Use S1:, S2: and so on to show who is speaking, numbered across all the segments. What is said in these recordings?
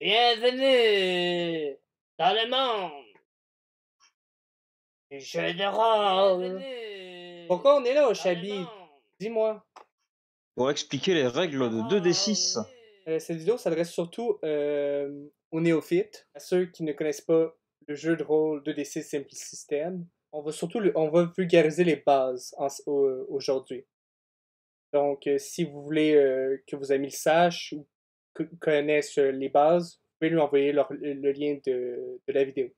S1: Bienvenue dans le monde du jeu de rôle.
S2: Bienvenue
S1: Pourquoi on est là,
S2: dans le
S1: Chabi?
S2: monde.
S1: Dis-moi.
S3: Pour expliquer les règles de 2D6.
S1: Cette vidéo s'adresse surtout aux néophytes, à ceux qui ne connaissent pas le jeu de rôle 2D6 Simple System. On va vulgariser les bases aujourd'hui. Donc, si vous voulez que vos amis le sachent ou connaissent les bases, vous pouvez lui envoyer le lien de la vidéo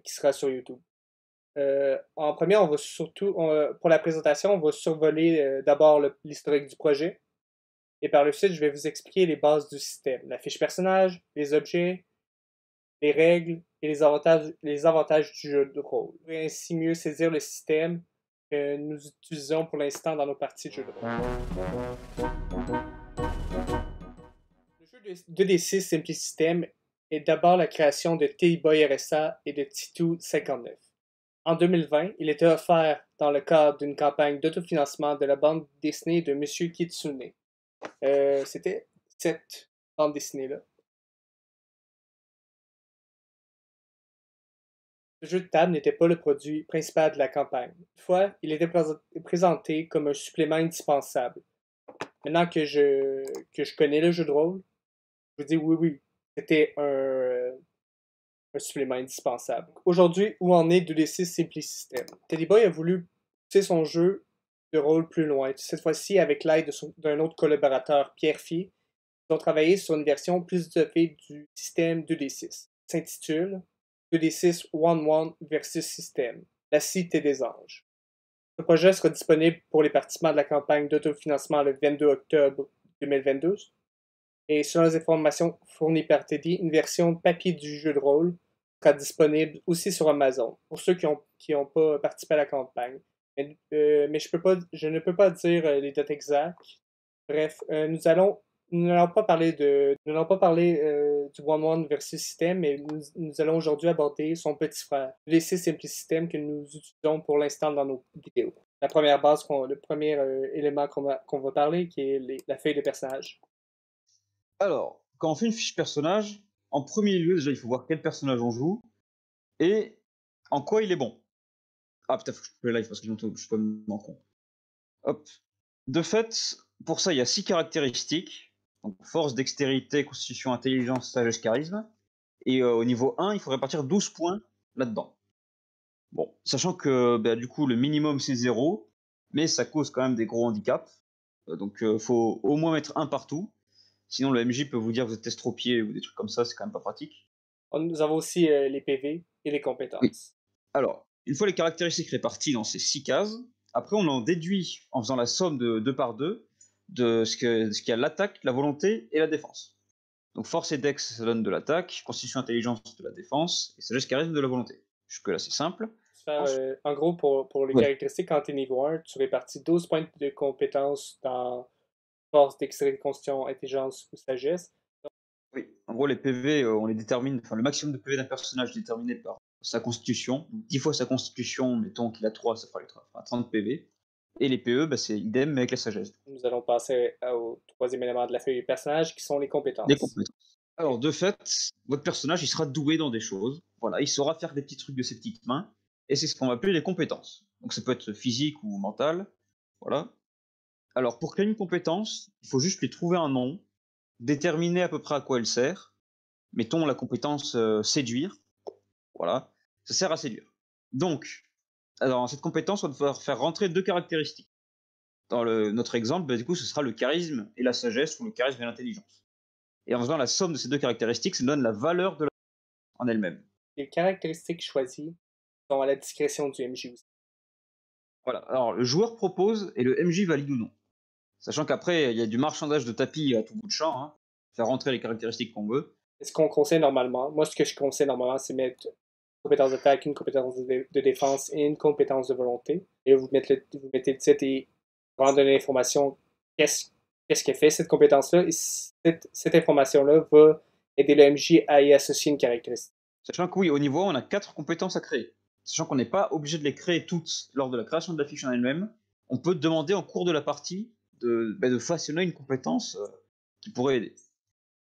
S1: qui sera sur YouTube. En premier, pour la présentation, on va survoler d'abord l'historique du projet. Et par le suite, je vais vous expliquer les bases du système, la fiche personnage, les objets, les règles et les avantages du jeu de rôle. Vous pourrez ainsi mieux saisir le système que nous utilisons pour l'instant dans nos parties de jeu de rôle. Le jeu de 2D6 Simply System est d'abord la création de T-Boy RSA et de Titou 59. En 2020, il était offert dans le cadre d'une campagne d'autofinancement de la bande dessinée de Monsieur Kitsune. C'était cette bande dessinée-là. Le jeu de table n'était pas le produit principal de la campagne. Toutefois, il était présenté comme un supplément indispensable. Maintenant que je connais le jeu de rôle, je vous dis oui, c'était un supplément indispensable. Aujourd'hui, où en est 2D6 Simply System? Teddy Boy a voulu pousser son jeu de rôle plus loin, cette fois-ci avec l'aide d'un autre collaborateur, Pierre Fier. Ils ont travaillé sur une version plus étoffée du système 2D6. S'intitule 2D6 1-1 versus System, la Cité des Anges. Ce projet sera disponible pour les participants de la campagne d'autofinancement le 22 octobre 2022. Et selon les informations fournies par Teddy, une version papier du jeu de rôle sera disponible aussi sur Amazon, pour ceux qui ont pas participé à la campagne. Mais je ne peux pas dire les dates exactes. Bref, nous n'allons pas parler du One-One versus System, mais nous allons aujourd'hui aborder son petit frère, le Simply System que nous utilisons pour l'instant dans nos vidéos. La première base, le premier élément qu'on va parler, qui est la feuille de personnage.
S3: Alors, quand on fait une fiche personnage, en premier lieu, déjà, il faut voir quel personnage on joue et en quoi il est bon. Ah putain, faut que je coupe le live parce que je suis pas vraiment con. Hop. De fait, pour ça, il y a 6 caractéristiques. Donc, force, dextérité, constitution, intelligence, sagesse, charisme. Et au niveau 1, il faut répartir 12 points là-dedans. Bon, sachant que du coup, le minimum c'est 0, mais ça cause quand même des gros handicaps. Donc, faut au moins mettre 1 partout. Sinon, le MJ peut vous dire que vous êtes estropié ou des trucs comme ça, c'est quand même pas pratique.
S1: Nous avons aussi les PV et les compétences.
S3: Oui. Alors, une fois les caractéristiques réparties dans ces 6 cases, après on en déduit en faisant la somme de 2 par 2 de ce qu'il y a l'attaque, la volonté et la défense. Donc force et dex, ça donne de l'attaque, constitution intelligence de la défense, et sagesse charisme de la volonté. Jusque-là, c'est simple.
S1: En gros, pour les caractéristiques, quand tu es niveau 1, tu répartis 12 points de compétences dans force, dextérité, constitution, intelligence ou sagesse.
S3: Oui, en gros, les PV, on les détermine, enfin, le maximum de PV d'un personnage est déterminé par sa constitution. 10 fois sa constitution, mettons qu'il a 3, ça fera 30 PV. Et les PE, c'est idem, mais avec la sagesse.
S1: Nous allons passer au troisième élément de la feuille du personnage, qui sont les compétences.
S3: Les compétences. Alors, de fait, votre personnage, il sera doué dans des choses. Voilà, il saura faire des petits trucs de ses petites mains. Et c'est ce qu'on va appeler les compétences. Donc, ça peut être physique ou mental. Voilà. Alors, pour créer une compétence, il faut juste lui trouver un nom, déterminer à peu près à quoi elle sert. Mettons la compétence séduire. Voilà, ça sert à séduire. Donc, dans cette compétence, on va devoir faire rentrer 2 caractéristiques. Dans notre exemple, du coup, ce sera le charisme et la sagesse, ou le charisme et l'intelligence. Et en faisant la somme de ces 2 caractéristiques, ça donne la valeur de la en elle-même.
S1: Les caractéristiques choisies sont à la discrétion du MJ aussi.
S3: Voilà, alors le joueur propose et le MJ valide ou non. Sachant qu'après, il y a du marchandage de tapis à tout bout de champ, hein, faire rentrer les caractéristiques qu'on veut.
S1: Ce qu'on conseille normalement, moi ce que je conseille normalement, c'est mettre une compétence d'attaque, une compétence de défense et une compétence de volonté. Et vous mettez le titre et vraiment donner l'information qu'est-ce qu'elle fait cette compétence-là. Et cette information-là va aider le MJ à y associer une caractéristique.
S3: Sachant que oui, au niveau 1, on a 4 compétences à créer. Sachant qu'on n'est pas obligé de les créer toutes lors de la création de la fiche en elle-même, on peut demander en cours de la partie de façonner une compétence qui pourrait aider.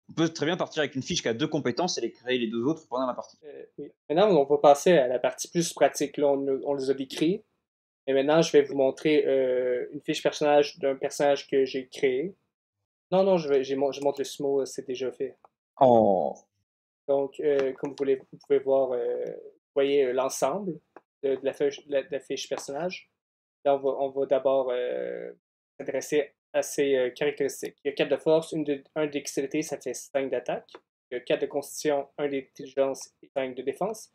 S3: On peut très bien partir avec une fiche qui a 2 compétences et les créer les 2 autres pendant la partie.
S1: Oui. Maintenant, on va passer à la partie plus pratique. Là, on les a décrits. Et maintenant, je vais vous montrer une fiche personnage d'un personnage que j'ai créé. Non, je montre le SMO, c'est déjà fait.
S3: Oh!
S1: Donc, comme vous pouvez voir, vous voyez l'ensemble de la fiche personnage. Là, on va d'abord s'intéresser à ses caractéristiques. Il y a 4 de force, 1 de dextérité, ça fait 5 d'attaque. Il y a 4 de constitution, 1 d'intelligence et 5 de défense.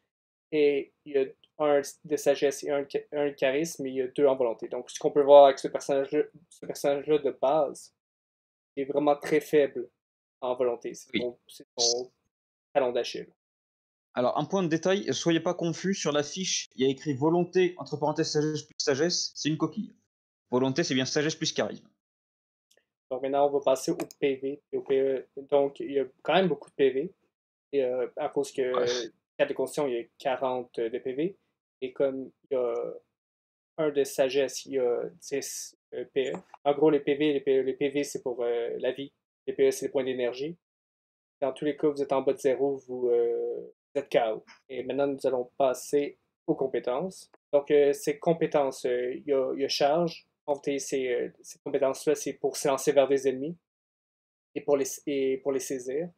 S1: Et il y a 1 de sagesse et 1 de charisme, et il y a 2 en volonté. Donc, ce qu'on peut voir avec ce personnage-là de base, est vraiment très faible en volonté. C'est
S3: Oui.
S1: son talon d'Achille.
S3: Alors, un point de détail, soyez pas confus, sur la fiche, il y a écrit volonté, entre parenthèses sagesse plus sagesse, c'est une coquille. Volonté, c'est bien sagesse plus charisme.
S1: Donc maintenant, on va passer au PV et au PE. Donc, il y a quand même beaucoup de PV. Et, à cause que
S3: Ouais.
S1: 4 de constitution, il y a 40 de PV. Et comme il y a 1 de sagesse, il y a 10 PE. En gros, les PV, c'est pour la vie. Les PE, c'est les points d'énergie. Dans tous les cas, vous êtes en bas de 0, vous êtes KO. Et maintenant, nous allons passer aux compétences. Donc, ces compétences, il y a charge. En fait, ces compétences-là, c'est pour s'élancer vers des ennemis et pour les saisir.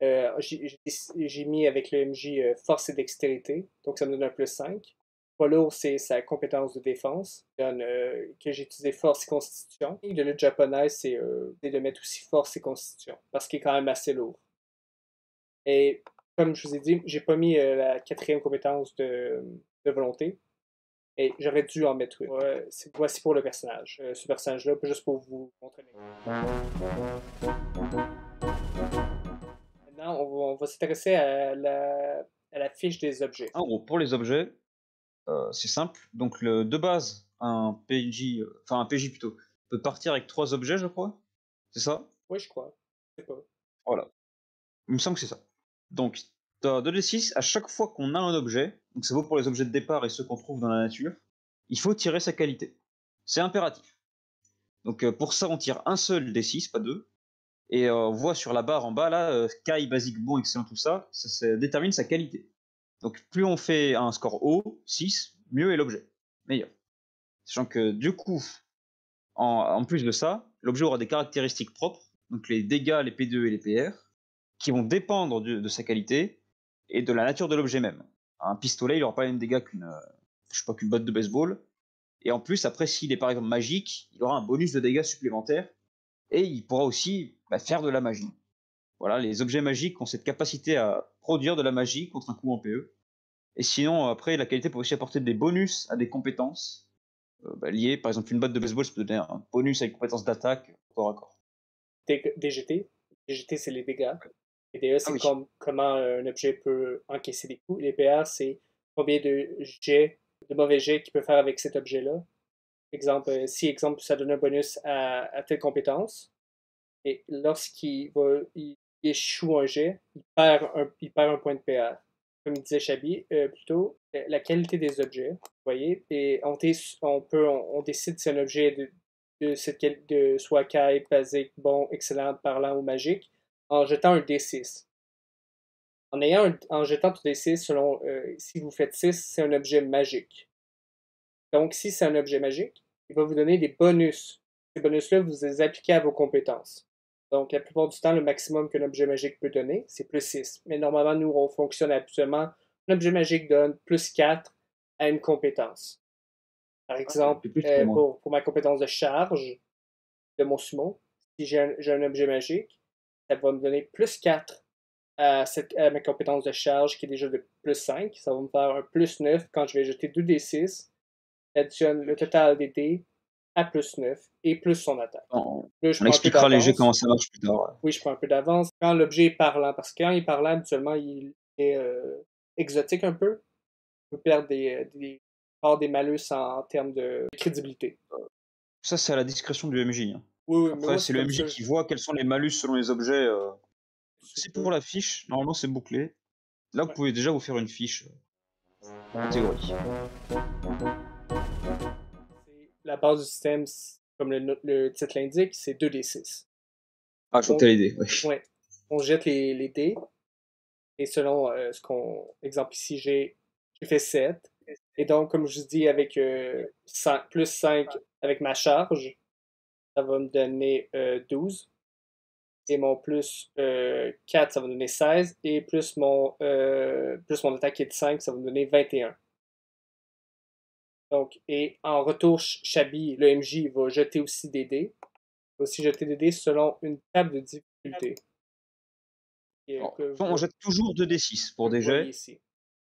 S1: J'ai mis avec le MJ force et dextérité, donc ça me donne un plus 5. Polo, c'est sa compétence de défense, que j'ai utilisé force et constitution. Et de lutte japonaise, c'est de mettre aussi force et constitution, parce qu'il est quand même assez lourd. Et comme je vous ai dit, j'ai pas mis la 4e compétence de volonté. Et j'aurais dû en mettre une. Voici pour le personnage. Ce personnage-là, juste pour vous montrer. Maintenant, on va s'intéresser à la fiche des objets.
S3: En gros, pour les objets, c'est simple. Donc, de base, un PJ, enfin un PJ plutôt, peut partir avec 3 objets, je crois. C'est ça?
S1: Oui, je crois. Je sais pas.
S3: Voilà. Il me semble que c'est ça. Donc, tu as 2d6, à chaque fois qu'on a un objet, donc ça vaut pour les objets de départ et ceux qu'on trouve dans la nature, il faut tirer sa qualité. C'est impératif. Donc pour ça, on tire un seul d6, pas deux. Et on voit sur la barre en bas, là, Kai, basique, bon, excellent, tout ça, ça détermine sa qualité. Donc plus on fait un score haut, 6, mieux est l'objet. Meilleur. Sachant que du coup, en plus de ça, l'objet aura des caractéristiques propres, donc les dégâts, les P2 et les PR, qui vont dépendre de sa qualité et de la nature de l'objet même. Un pistolet, il n'aura pas les mêmes dégâts qu'une batte de baseball. Et en plus, après, s'il est par exemple magique, il aura un bonus de dégâts supplémentaire et il pourra aussi faire de la magie. Voilà, les objets magiques ont cette capacité à produire de la magie contre un coup en PE. Et sinon, après, la qualité peut aussi apporter des bonus à des compétences liées. Par exemple, une batte de baseball, ça peut donner un bonus à une compétence d'attaque corps à corps.
S1: DGT. DGT, c'est les dégâts. Les dégâts,
S3: Ah
S1: c'est
S3: oui.
S1: comment un objet peut encaisser des coups. Les PR, c'est combien de mauvais jets qu'il peut faire avec cet objet-là. Exemple, si ça donne un bonus à telle compétence, et il échoue un jet, il perd un point de PR. Comme disait Chabi, plutôt, la qualité des objets, vous voyez, et on décide si un objet de soit Kai, basique, bon, excellent, parlant ou magique, en jetant un D6. En jetant tout D6, selon si vous faites 6, c'est un objet magique. Donc, si c'est un objet magique, il va vous donner des bonus. Ces bonus-là, vous les appliquez à vos compétences. Donc, la plupart du temps, le maximum qu'un objet magique peut donner, c'est plus 6. Mais normalement, nous, on fonctionne habituellement. Un objet magique donne plus 4 à une compétence. Par exemple,
S3: C'est plus pour moi.
S1: pour ma compétence de charge de mon sumo, si j'ai un objet magique, ça va me donner plus 4 à ma compétence de charge qui est déjà de plus 5. Ça va me faire un plus 9 quand je vais jeter 2d6. Additionne le total des dés à plus 9 et plus son attaque. Là, je
S3: On
S1: prends un peu
S3: expliquera léger comment
S1: d'avance.
S3: ça marche plus tard.
S1: Oui, je prends un peu d'avance. Quand l'objet est parlant, parce que quand il est parlant, habituellement, il est exotique un peu. Il peut perdre des malus en termes de crédibilité.
S3: Ça, c'est à la discrétion du MJ. Hein.
S1: Oui, oui, mais
S3: Après,
S1: moi,
S3: c'est
S1: c'est
S3: le
S1: comme
S3: MJ
S1: ça.
S3: qui voit quels sont les malus selon les objets. C'est pour la fiche. Normalement, c'est bouclé. Là, vous
S1: Ouais.
S3: pouvez déjà vous faire une fiche en théorie.
S1: La base du système, comme le titre l'indique, c'est 2d6.
S3: Ah, je vois que
S1: Donc,
S3: t'as l'idée. Ouais.
S1: ouais. on jette les dés. Et selon ce qu'on. Exemple ici, j'ai fait 7. Et donc, comme je dis, avec plus 5 avec ma charge, ça va me donner 12. Et mon plus 4, ça va me donner 16. Et plus mon attaque qui est de 5, ça va me donner 21. Donc, et en retour, Chabi, le MJ, va jeter aussi des dés. Il va aussi jeter des dés selon une table de difficulté.
S3: Alors,
S1: Que
S3: on jette toujours 2d6 pour des
S1: vous voyez
S3: jets.
S1: ici.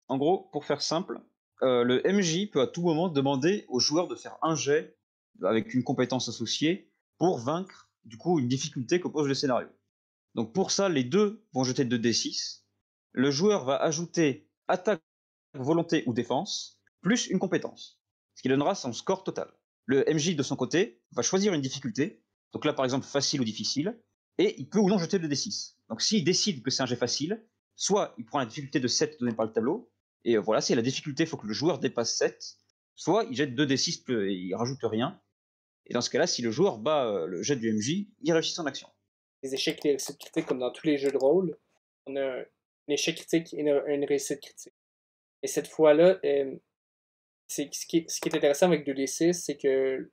S3: En gros, pour faire simple, le MJ peut à tout moment demander au joueur de faire un jet avec une compétence associée pour vaincre du coup une difficulté qu'oppose le scénario. Donc pour ça, les deux vont jeter 2d6. Le joueur va ajouter attaque, volonté ou défense, plus une compétence, ce qui donnera son score total. Le MJ de son côté va choisir une difficulté, donc là par exemple facile ou difficile, et il peut ou non jeter 2d6. Donc s'il décide que c'est un jet facile, soit il prend la difficulté de 7 donnée par le tableau, et voilà, si la difficulté, il faut que le joueur dépasse 7, soit il jette 2d6 et il rajoute rien, et dans ce cas-là, si le joueur bat le jet du MJ, il réussit son action.
S1: Les échecs et les réussites critiques, comme dans tous les jeux de rôle, on a un échec critique et une réussite critique. Et cette fois-là, ce qui est intéressant avec 2d6, c'est que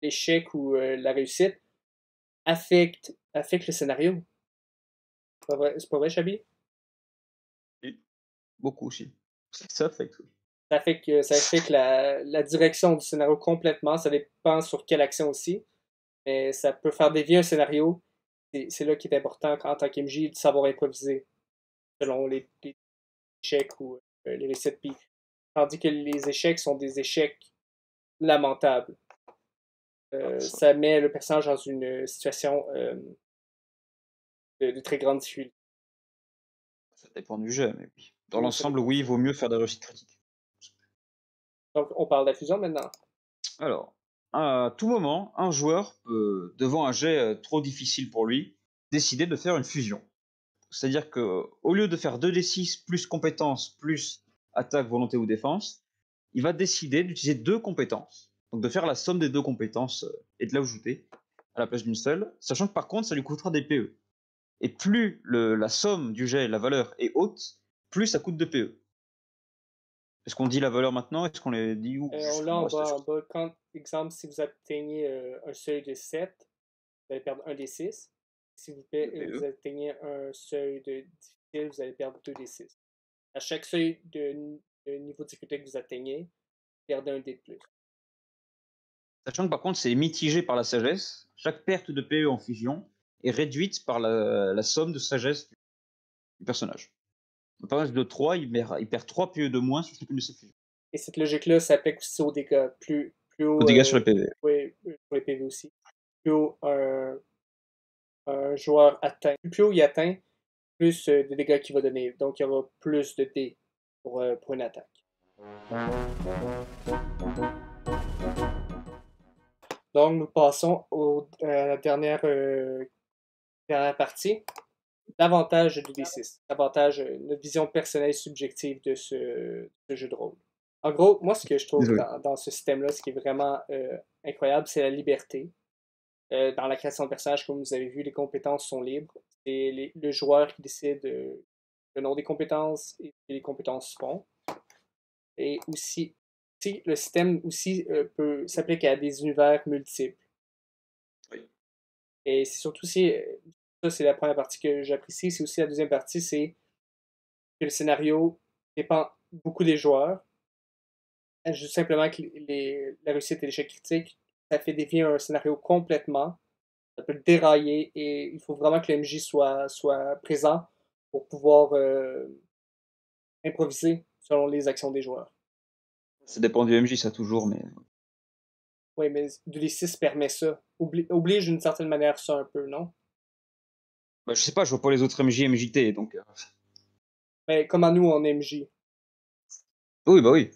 S1: l'échec ou la réussite affecte le scénario. C'est pas vrai, Chabi?
S3: Et beaucoup aussi. Ça fait que
S1: Ça affecte la direction du scénario complètement. Ça dépend sur quelle action aussi. Mais ça peut faire dévier un scénario. C'est là qu'il est important en tant qu'MJ de savoir improviser selon les échecs ou les réussites. Puis, tandis que les échecs sont des échecs lamentables. Ça met le personnage dans une situation de très grande difficulté.
S3: ça dépend du jeu, mais oui. Dans
S1: Oui, ça
S3: l'ensemble,
S1: dépend
S3: oui,
S1: du
S3: il
S1: jeu.
S3: vaut mieux faire des réussites critiques.
S1: Donc, on parle de la fusion maintenant.
S3: Alors, à tout moment, un joueur peut, devant un jet trop difficile pour lui, décider de faire une fusion. C'est-à-dire que au lieu de faire 2d6 plus compétences plus attaque, volonté ou défense, il va décider d'utiliser deux compétences. Donc de faire la somme des deux compétences et de l'ajouter à la place d'une seule, sachant que par contre ça lui coûtera des PE. Et plus la somme du jet, la valeur est haute, plus ça coûte de PE. Est-ce qu'on dit la valeur maintenant? Est-ce qu'on les dit ou
S1: On
S3: juste
S1: l'a
S3: on
S1: en
S3: reste
S1: bas,
S3: sur
S1: en bas. Quand, exemple, si vous atteignez un seuil de 7, vous allez perdre 1 des 6. Si
S3: de
S1: vous
S3: PE?
S1: atteignez un seuil de difficile, vous allez perdre 2 des 6. À chaque seuil de niveau de difficulté que vous atteignez, vous perdez un dé de plus.
S3: Sachant que par contre c'est mitigé par la sagesse, chaque perte de PE en fusion est réduite par la somme de sagesse du personnage. Un personnage de 3, il perd 3 PE de moins sur chacune de ses fusions.
S1: Et cette logique-là s'applique aussi aux dégâts. Plus
S3: Aux
S1: haut,
S3: dégâts sur les PV.
S1: oui, pour les PV aussi. Plus haut un joueur atteint, plus haut il atteint, plus de dégâts qu'il va donner. Donc il y aura plus de dés pour une attaque. Donc nous passons à la dernière partie. L'avantage du D6. L'avantage, notre vision personnelle subjective de ce jeu de rôle. En gros, moi, ce que je trouve
S3: Désolé.
S1: dans ce système-là, ce qui est vraiment incroyable, c'est la liberté. Dans la création de personnages, comme vous avez vu, les compétences sont libres. C'est le joueur qui décide le nom des compétences et les compétences font. Et aussi, le système aussi peut s'appliquer à des univers multiples.
S3: Oui.
S1: Et c'est surtout si, ça c'est la première partie que j'apprécie, c'est aussi la deuxième partie, c'est que le scénario dépend beaucoup des joueurs. Juste simplement que la réussite et l'échec critique, ça fait dévier un scénario complètement. Ça peut le dérailler et il faut vraiment que l'MJ soit présent pour pouvoir improviser selon les actions des joueurs.
S3: Ça dépend du MJ, ça toujours, mais.
S1: Oui, mais 2D6 permet ça. Oblige d'une certaine manière ça un peu, non?
S3: Bah, je sais pas, je vois pas les autres MJ et MJT, donc.
S1: Mais comment nous en MJ,
S3: Oui, bah oui.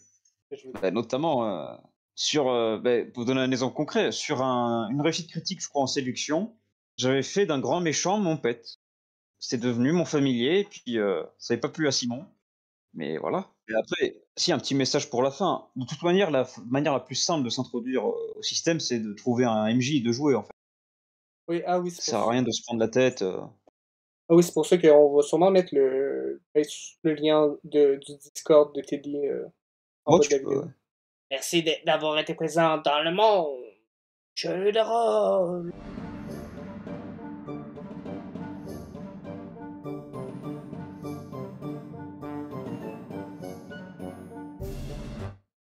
S1: je veux dire.
S3: Bah, notamment sur. Bah, pour vous donner un exemple concret, sur une réussite critique, je crois, en séduction, j'avais fait d'un grand méchant mon pet. C'est devenu mon familier, et puis ça n'avait pas plu à Simon. Mais voilà. Et après, si un petit message pour la fin. De toute manière, manière la plus simple de s'introduire au système, c'est de trouver un MJ et de jouer en fait.
S1: Oui, ah oui, c'est
S3: Ça
S1: pour
S3: sert à
S1: ça.
S3: rien de se prendre la tête.
S1: Ah oui, c'est pour ça qu'on va sûrement mettre le lien du Discord de Teddy en
S3: Moi,
S1: bas de
S3: tu
S1: la
S3: peux,
S1: vidéo.
S3: ouais.
S1: Merci d'avoir été présent dans le monde. Jeu de rôle.